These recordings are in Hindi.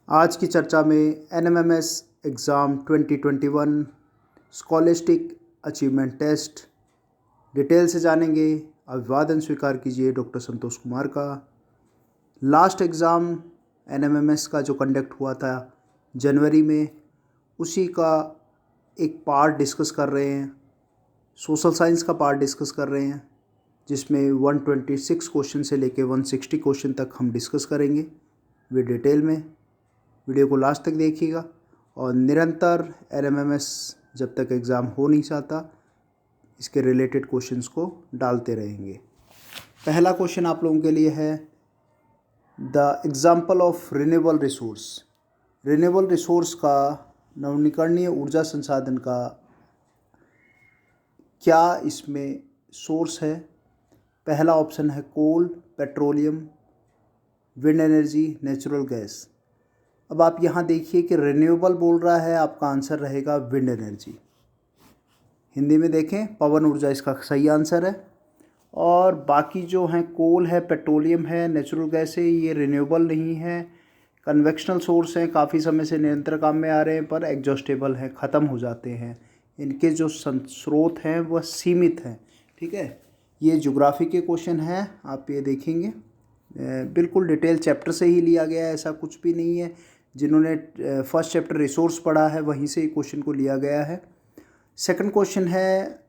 आज की चर्चा में NMMS exam 2021 scholastic achievement test detail से जानेंगे। अभिवादन स्वीकार कीजिए डॉक्टर संतोष कुमार का। लास्ट एग्ज़ाम एनएमएमएस का जो कंडक्ट हुआ था जनवरी में, उसी का एक पार्ट डिस्कस कर रहे हैं। सोशल साइंस का पार्ट डिस्कस कर रहे हैं, जिसमें 126 क्वेश्चन से लेके 160 क्वेश्चन तक हम डिस्कस करेंगे विद डिटेल में। वीडियो को लास्ट तक देखिएगा और निरंतर एनएमएमएस जब तक एग्ज़ाम हो नहीं जाता इसके रिलेटेड क्वेश्चंस को डालते रहेंगे। पहला क्वेश्चन आप लोगों के लिए है the example of renewable resource. Renewable resource का, नवीकरणीय ऊर्जा संसाधन का क्या इसमें सोर्स है? पहला ऑप्शन है coal, petroleum, wind energy, natural gas. अब आप यहाँ देखिए कि रिन्यूएबल बोल रहा है, आपका आंसर रहेगा विंड एनर्जी। हिंदी में देखें, पवन ऊर्जा इसका सही आंसर है। और बाकी जो हैं कोल है, पेट्रोलियम है, नेचुरल गैस है, ये रिन्यूएबल नहीं है, कन्वेक्शनल सोर्स हैं, काफ़ी समय से निरंतर काम में आ रहे हैं पर एग्जॉस्टेबल हैं, ख़त्म हो जाते हैं। इनके जो स्रोत हैं वह सीमित हैं। ठीक है, ये ज्योग्राफी के क्वेश्चन हैं, आप ये देखेंगे बिल्कुल डिटेल चैप्टर से ही लिया गया है, ऐसा कुछ भी नहीं है। जिन्होंने फर्स्ट चैप्टर रिसोर्स पढ़ा है वहीं से क्वेश्चन को लिया गया है। सेकंड क्वेश्चन है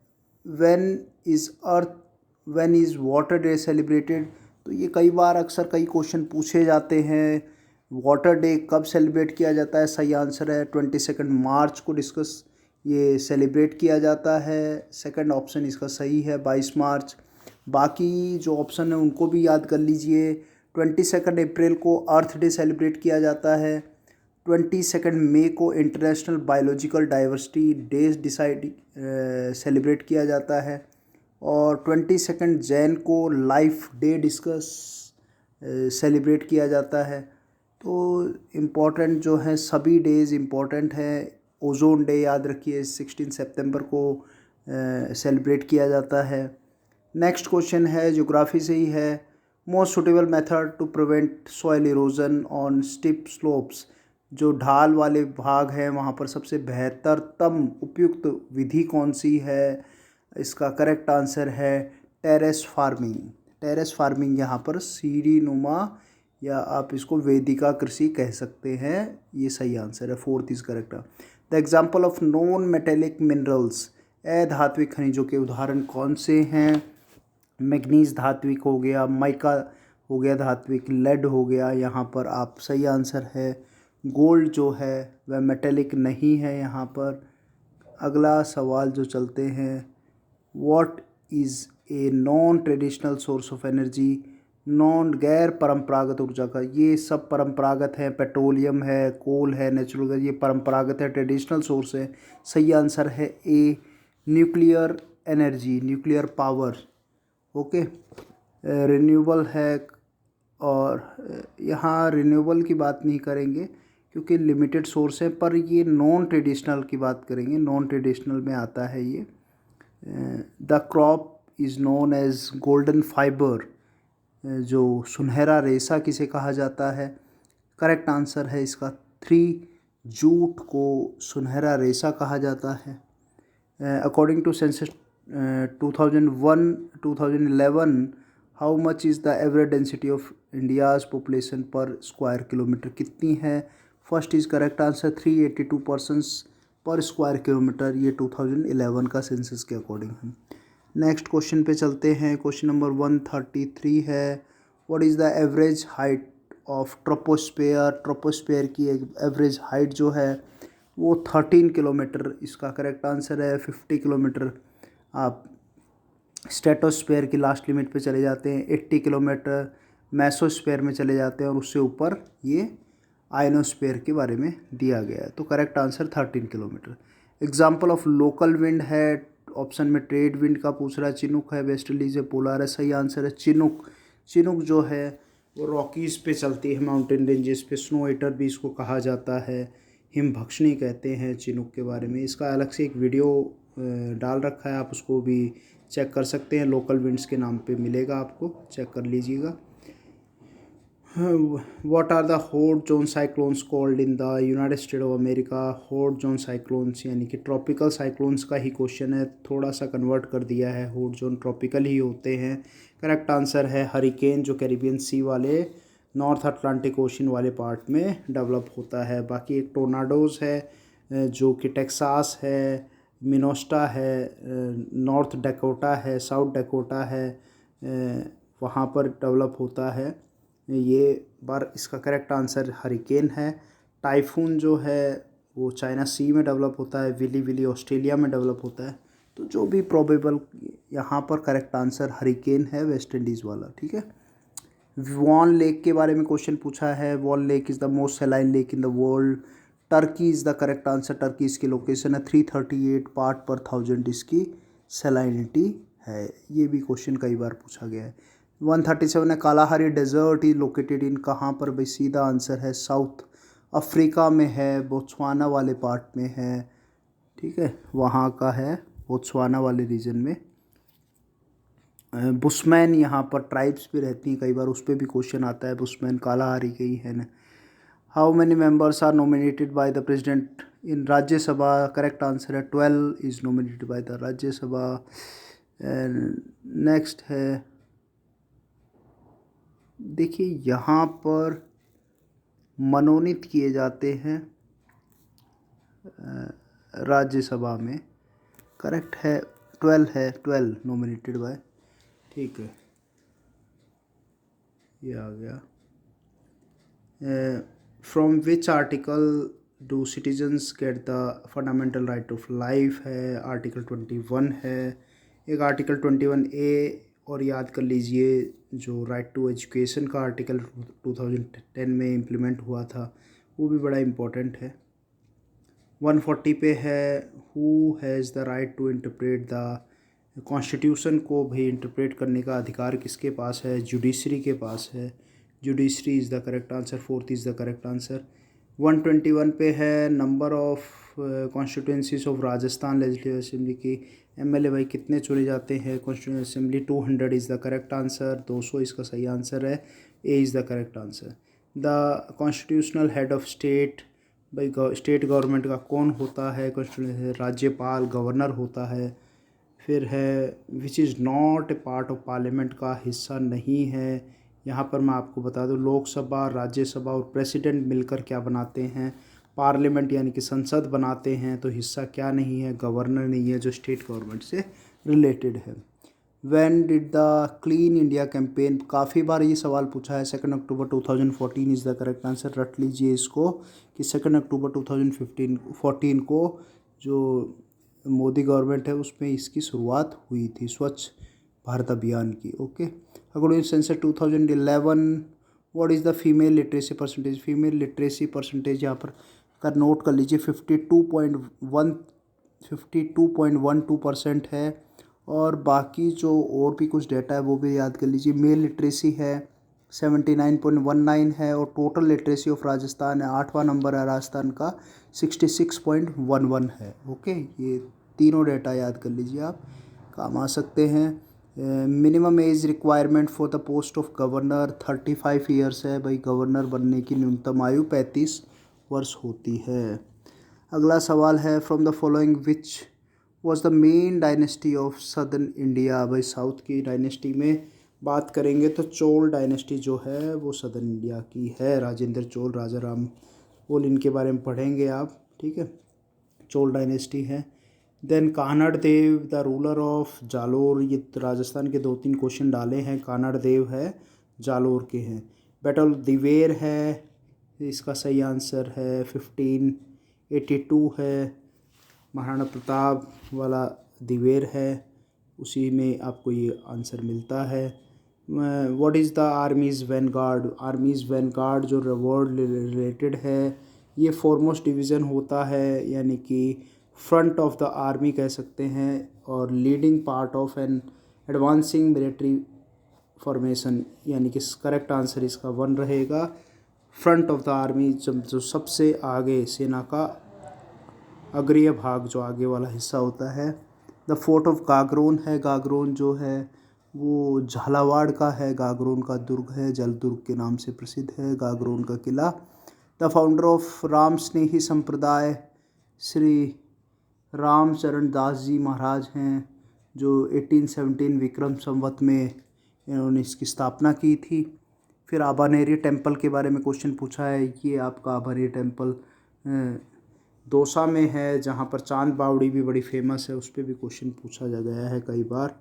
when is water day celebrated. तो ये कई बार अक्सर कई क्वेश्चन पूछे जाते हैं। वाटर डे कब सेलिब्रेट किया जाता है? सही आंसर है 22 मार्च को ये सेलिब्रेट किया जाता है। सेकंड ऑप्शन इसका सही है 22 मार्च। बाकी जो ऑप्शन है उनको भी याद कर लीजिए। 22 अप्रैल को अर्थ डे सेलिब्रेट किया जाता है। 22 मई को international biological diversity day celebrate किया जाता है। और 22 जैन को लाइफ डे डिस्कस सेलिब्रेट किया जाता है। तो इम्पॉर्टेंट जो है, सभी डेज़ इम्पॉर्टेंट है। ओजोन डे याद रखिए 16 सितंबर को सेलिब्रेट किया जाता है। नेक्स्ट क्वेश्चन है ज्योग्राफी से ही है। Most suitable method to prevent soil erosion on steep slopes. जो ढाल वाले भाग हैं वहाँ पर सबसे बेहतरतम उपयुक्त विधि कौन सी है? इसका करेक्ट आंसर है टेरेस फार्मिंग। टेरेस फार्मिंग यहाँ पर सीढ़ी नुमा, या आप इसको वेदिका कृषि कह सकते हैं, ये सही आंसर है। Fourth is correct. The example of non metallic minerals. अधात्विक खनिजों के उदाहरण कौन से हैं? मैग्नीज धात्विक हो गया, माइका हो गया धात्विक, लेड हो गया, यहाँ पर आप सही आंसर है। गोल्ड जो है वह मेटेलिक नहीं है यहाँ पर। अगला सवाल जो चलते हैं, what is a non traditional source of energy. गैर परंपरागत ऊर्जा का, ये सब परंपरागत है। पेट्रोलियम है, कोल है, नेचुरल गैस, ये परंपरागत है, ट्रेडिशनल सोर्स है। सही आंसर है A, nuclear energy, nuclear power. Okay, renewable है। और यहाँ रिन्यूएबल की बात नहीं करेंगे क्योंकि लिमिटेड सोर्स है, पर ये नॉन ट्रेडिशनल की बात करेंगे। नॉन ट्रेडिशनल में आता है ये। The crop is known as golden fibre. जो सुनहरा रेशा किसे कहा जाता है? करेक्ट आंसर है इसका 3, जूट को सुनहरा रेशा कहा जाता है। According to census 2001-2011, how much is the average density of India's population per square kilometre? कितनी है? First is correct answer 382 persons per square kilometre. ये 2011 का सेंसस के अकॉर्डिंग है। नेक्स्ट क्वेश्चन पे चलते हैं। क्वेश्चन नंबर 133 है, what is the average height of troposphere. Troposphere की एवरेज हाइट जो है वो 13 किलोमीटर इसका करेक्ट आंसर है। 50 किलोमीटर आप स्ट्रेटोस्फेयर की लास्ट लिमिट पे चले जाते हैं। 80 किलोमीटर मेसोस्फेयर में चले जाते हैं और उससे ऊपर ये आयनोस्फेयर के बारे में दिया गया है। तो correct answer 13 kilometre. Example of local wind है, ऑप्शन में ट्रेड विंड का पूछ रहा है। चिनूक है, वेस्टर्लीज है, पोलार है। सही आंसर है चिनूक। चिनूक जो है वो रॉकीज़ पे चलती है, माउंटेन रेंजेस पे। स्नो ईटर भी इसको कहा जाता है, हिमभक्षणी कहते हैं चिनूक के बारे में। इसका अलग से एक वीडियो डाल रखा है, आप उसको भी चेक कर सकते हैं। लोकल विंड्स के नाम पे मिलेगा, आपको चेक कर लीजिएगा। What are the hot zone cyclones called in the United State of America? Hot zone cyclones यानी कि ट्रॉपिकल साइक्लोन्स का ही क्वेश्चन है, थोड़ा सा कन्वर्ट कर दिया है। हॉट जोन ट्रॉपिकल ही होते हैं। करेक्ट आंसर है हरिकेन, जो कैरिबियन सी वाले नॉर्थ अटलांटिक ओशन वाले पार्ट में डेवलप होता है। बाकी एक टोर्नाडोज़ है जो कि टेक्सास है, मिनोस्टा है, नॉर्थ डकोटा है, साउथ डकोटा है, वहाँ पर डेवलप होता है। ये बार इसका करेक्ट आंसर हरिकेन है। टाइफून जो है वो चाइना सी में डेवलप होता है, विली विली ऑस्ट्रेलिया में डेवलप होता है। तो जो भी प्रोबेबल यहाँ पर करेक्ट आंसर हरिकेन है, वेस्ट इंडीज़ वाला। ठीक है। वॉन लेक के बारे में क्वेश्चन पूछा है। Van lake is the most saline lake in the world. Turkey is the correct answer. Turkey इसकी लोकेशन है। 338 पार्ट पर 1000 इसकी सैलाइनिटी है। ये भी क्वेश्चन कई बार पूछा गया है। 137 है Kalahari desert is located in, कहाँ पर भाई? सीधा आंसर है साउथ अफ्रीका में है, बोत्सवाना वाले पार्ट में है। ठीक है, वहाँ का है, बोत्सवाना वाले रीजन में। बुशमैन यहाँ पर ट्राइब्स भी रहती हैं, कई बार उस पर भी क्वेश्चन आता है। बुशमैन कालाहारी के ही है ना। How many members are nominated by the president in Rajya Sabha? Correct answer है 12 is nominated by the Rajya Sabha. Next है, देखिए यहाँ पर मनोनीत किए जाते हैं राज्यसभा में। करेक्ट है 12 है, 12 नॉमिनेटेड बाय। ठीक है, ये आ गया। From which article do citizens get the fundamental right of life? है आर्टिकल 21 है। एक आर्टिकल 21A और याद कर लीजिए जो राइट टू एजुकेशन का आर्टिकल 2010 में इम्प्लीमेंट हुआ था, वो भी बड़ा इम्पोर्टेंट है। 140 पे है who has the right to interpret the constitution को भी इंटरप्रेट करने का अधिकार किसके पास है? जुडिशरी के पास है। Judiciary is the correct answer. 4th is the correct answer. 121 पे है number of constituencies of Rajasthan legislative assembly की MLA भाई कितने चुने जाते हैं constitution assembly? 200 is the correct answer. 200 इसका सही आंसर है। A is the correct answer. The constitutional head of state भाई स्टेट गवर्नमेंट का कौन होता है? कॉन्स्टिट्यूशन राज्यपाल, गवर्नर होता है। फिर है which is not a part of parliament, का हिस्सा नहीं है। यहाँ पर मैं आपको बता दूँ लोकसभा, राज्यसभा और प्रेसिडेंट मिलकर क्या बनाते हैं? पार्लियामेंट यानी कि संसद बनाते हैं। तो हिस्सा क्या नहीं है? गवर्नर नहीं है, जो स्टेट गवर्नमेंट से रिलेटेड है। When did the clean India campaign? काफ़ी बार ये सवाल पूछा है। 2 अक्टूबर 2014 इज़ द करेक्ट आंसर। रट लीजिए इसको कि 2 अक्टूबर 2014 को जो मोदी गवर्नमेंट है उसमें इसकी शुरुआत हुई थी, स्वच्छ भारत अभियान की। Okay. According census 2011 what is the female literacy percentage? Female literacy percentage यहाँ पर कर नोट कर लीजिए 52.12% है। और बाकी जो और भी कुछ डेटा है वो भी याद कर लीजिए। मेल लिटरेसी है 79.19 है और टोटल लिटरेसी ऑफ राजस्थान है 8वां नंबर है राजस्थान का 66.11 है। ओके, ये तीनों डेटा याद कर लीजिए, आप काम आ सकते हैं। Minimum age requirement for the post of governor 35 years है भाई। गवर्नर बनने की न्यूनतम आयु 35 वर्ष होती है। अगला सवाल है from the following which was the main dynasty of southern India? भाई साउथ की डायनेस्टी में बात करेंगे तो चोल डायनेस्टी जो है वो सदर्न इंडिया की है। राजेंद्र चोल, राजा राम चोल, इनके बारे में पढ़ेंगे आप। ठीक है, चोल डायनेस्टी है। Then Kanhad Dev the ruler of Jalore, ये राजस्थान के 2-3 क्वेश्चन डाले हैं। कानड़ देव है जालोर के हैं। बैटल दिवेर है, इसका सही आंसर है 1582 है। महाराणा प्रताप वाला दिवेर है, उसी में आपको ये आंसर मिलता है। What is the armies Vanguard? Armies Vanguard जो वर्ड रिलेटेड है, ये फॉरमोस्ट डिवीज़न होता है, यानी कि फ्रंट ऑफ द आर्मी कह सकते हैं, और leading part of an advancing military formation, यानी कि करेक्ट आंसर इसका 1 रहेगा। फ्रंट ऑफ द आर्मी जो सबसे आगे सेना का अग्रीय भाग, जो आगे वाला हिस्सा होता है। द फोर्ट ऑफ गागरोन है, गागरोन जो है वो झालावाड़ का है। गागरोन का दुर्ग है, जल दुर्ग के नाम से प्रसिद्ध है गागरोन का किला। द फाउंडर ऑफ राम स्नेही संप्रदाय श्री रामचरण दास जी महाराज हैं, जो 1817 विक्रम संवत में इन्होंने इसकी स्थापना की थी। फिर आबानेरी टेम्पल के बारे में क्वेश्चन पूछा है। ये आपका आबानेरी टेम्पल दौसा में है, जहाँ पर चांद बावड़ी भी बड़ी फेमस है, उस पर भी क्वेश्चन पूछा जा गया है कई बार।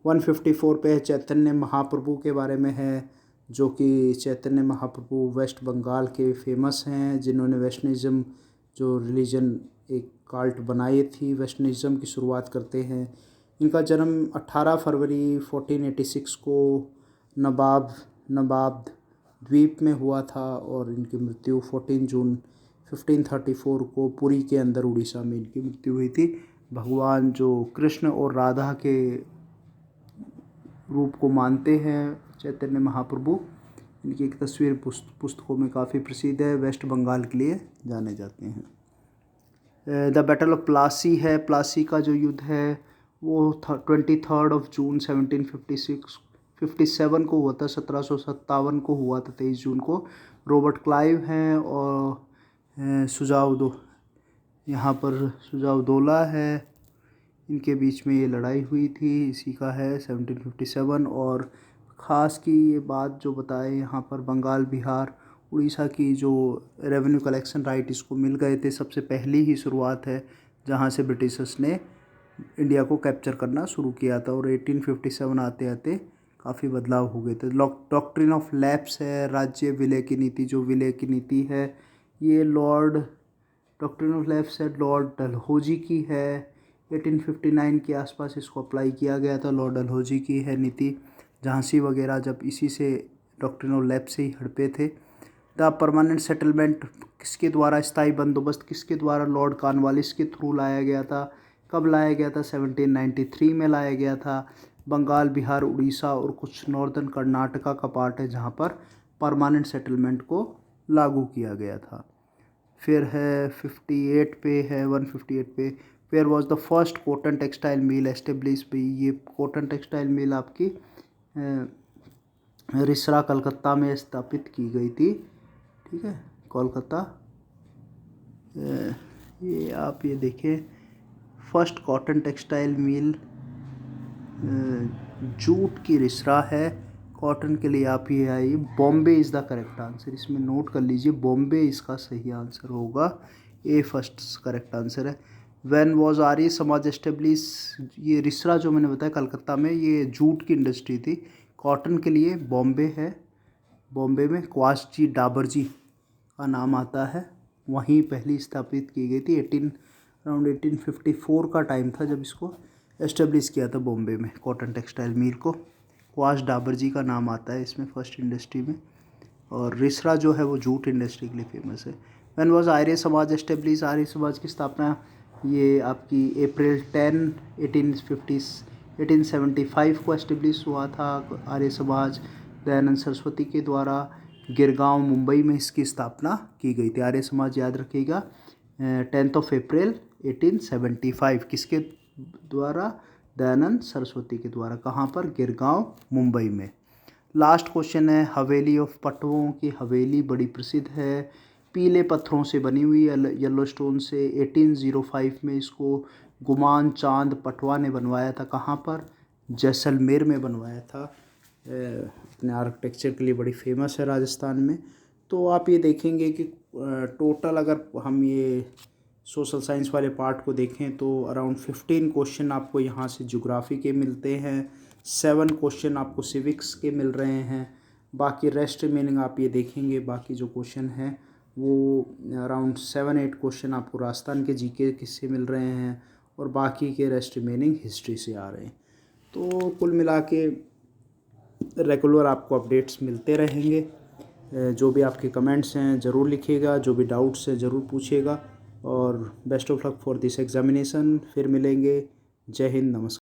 154 पे चैतन्य महाप्रभु के बारे में है, जो कि चैतन्य महाप्रभु वेस्ट बंगाल के फेमस हैं, जिन्होंने वैष्णविज्म जो रिलीजन एक काल्ट बनाई थी, वैष्णविज्म की शुरुआत करते हैं। इनका जन्म 18 फरवरी 1486 को नबाब द्वीप में हुआ था और इनकी मृत्यु 14 जून 1534 को पुरी के अंदर उड़ीसा में इनकी मृत्यु हुई थी। भगवान जो कृष्ण और राधा के रूप को मानते हैं चैतन्य महाप्रभु, इनकी एक तस्वीर पुस्तकों में काफ़ी प्रसिद्ध है, वेस्ट बंगाल के लिए जाने जाते हैं। द बैटल ऑफ प्लासी है, प्लासी का जो युद्ध है वो 23 जून 1757 को हुआ था, 1757 को हुआ था 23 जून को। रॉबर्ट क्लाइव हैं और यहाँ पर सुजाउदौला है, इनके बीच में ये लड़ाई हुई थी, इसी का है 1757। और ख़ास की ये बात जो बताए यहाँ पर बंगाल, बिहार, उड़ीसा की जो रेवेन्यू कलेक्शन राइट इसको मिल गए थे, सबसे पहली ही शुरुआत है जहाँ से ब्रिटिशर्स ने इंडिया को कैप्चर करना शुरू किया था। और 1857 आते आते काफ़ी बदलाव हो गए थे। डॉक्ट्रिन ऑफ लैप्स है, राज्य विलय की नीति, जो विलय की नीति है ये डॉक्ट्रिन ऑफ लैप्स है लॉर्ड डलहौजी की है। 1859 के आसपास इसको अप्लाई किया गया था, लॉर्ड डलहौजी की है नीति। झांसी वगैरह जब इसी से डॉक्ट्रिन ऑफ लैप्स से ही हड़पे थे। द परमानेंट सेटलमेंट किसके द्वारा, स्थायी बंदोबस्त किसके द्वारा, लॉर्ड कॉर्नवालिस के थ्रू लाया गया था। कब लाया गया था? 1793 में लाया गया था। बंगाल, बिहार, उड़ीसा और कुछ नॉर्दर्न कर्नाटका का पार्ट है जहाँ पर परमानेंट सेटलमेंट को लागू किया गया था। फिर है 158 पे where was the first cotton textile mill establish भी। ये कॉटन टेक्सटाइल मिल आपकी रिसरा कलकत्ता में स्थापित की गई थी, ठीक है, कोलकाता। ये आप ये देखें, फर्स्ट कॉटन टेक्सटाइल मिल जूट की रिसरा है। कॉटन के लिए आप ये आइए, Bombay is the correct answer, इसमें नोट कर लीजिए, बॉम्बे इसका सही आंसर होगा। ए फर्स्ट करेक्ट आंसर है। When was Arya Samaj establish, ये रिसरा जो मैंने बताया कलकत्ता में, ये जूट की इंडस्ट्री थी। कॉटन के लिए बॉम्बे है, बॉम्बे में क्वासजी डाबरजी का नाम आता है, वहीं पहली स्थापित की गई थी। अराउंड 1854 का टाइम था जब इसको एस्टेब्लिश किया था बॉम्बे में कॉटन टेक्सटाइल मिल को। क्वास डाबरजी का नाम आता है इसमें फर्स्ट इंडस्ट्री में। और रिसरा जो है वो जूट इंडस्ट्री के लिए फेमस है। When was Arya Samaj establish, Arya Samaj की स्थापना ये आपकी अप्रैल 10 1875 को एस्टेब्लिश हुआ था आर्य समाज, दयानंद सरस्वती के द्वारा। गिरगांव मुंबई में इसकी स्थापना की गई थी। आर्य समाज याद रखिएगा 10 अप्रैल 1875 किसके द्वारा? दयानंद सरस्वती के द्वारा। कहाँ पर? गिरगांव मुंबई में। लास्ट क्वेश्चन है हवेली ऑफ पटवों की हवेली बड़ी प्रसिद्ध है, पीले पत्थरों से बनी हुई येलो स्टोन से। 1805 में इसको गुमान चांद पटवा ने बनवाया था। कहाँ पर? जैसलमेर में बनवाया था। अपने आर्किटेक्चर के लिए बड़ी फेमस है राजस्थान में। तो आप ये देखेंगे कि टोटल अगर हम ये सोशल साइंस वाले पार्ट को देखें तो अराउंड 15 क्वेश्चन आपको यहाँ से ज्योग्राफी के मिलते हैं, 7 क्वेश्चन आपको सिविक्स के मिल रहे हैं। बाकी रेस्ट मीनिंग आप ये देखेंगे, बाकी जो क्वेश्चन हैं वो अराउंड 7-8 क्वेश्चन आपको राजस्थान के जीके किससे मिल रहे हैं और बाकी के रेस्ट रिमेनिंग हिस्ट्री से आ रहे हैं। तो कुल मिला के रेगुलर आपको अपडेट्स मिलते रहेंगे। जो भी आपके कमेंट्स हैं ज़रूर लिखिएगा, जो भी डाउट्स हैं ज़रूर पूछिएगा और best of luck for this examination. फिर मिलेंगे। जय हिंद, नमस्कार।